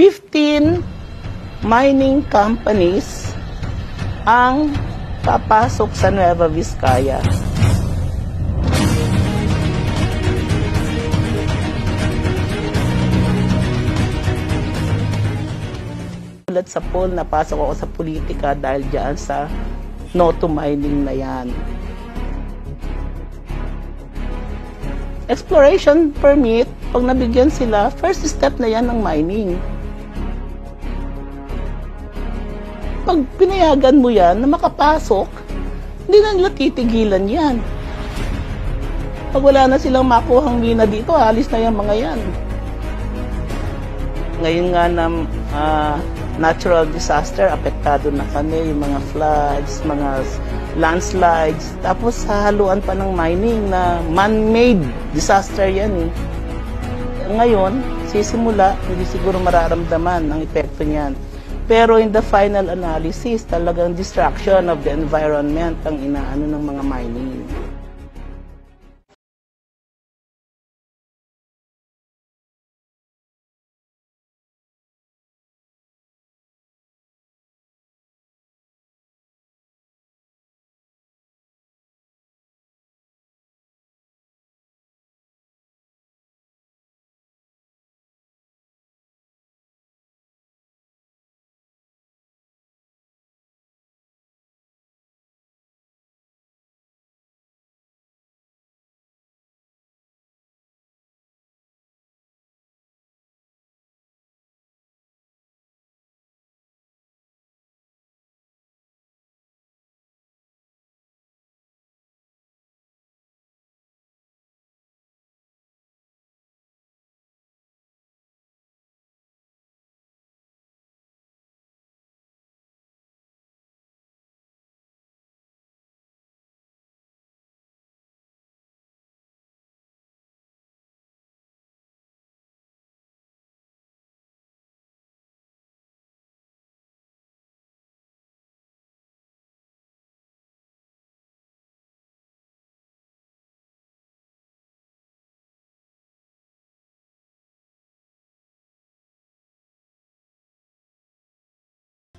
15 mining companies ang papasok sa Nueva Vizcaya. Ulat sa poll, napasok ako sa politika dahil dyan sa no to mining na yan. Exploration permit, pag nabigyan sila, first step na yan ng mining. Pag pinayagan mo yan na makapasok, hindi na nila titigilan yan. Pag wala na silang makuhang mina dito, alis na yung mga yan. Ngayon nga na natural disaster, apektado na kami, yung mga floods, mga landslides, tapos hahaluan pa ng mining na man-made disaster yan eh. Ngayon, sisimula, hindi siguro mararamdaman ang epekto niyan. Pero in the final analysis, talagang destruction of the environment ang inaano ng mga mining.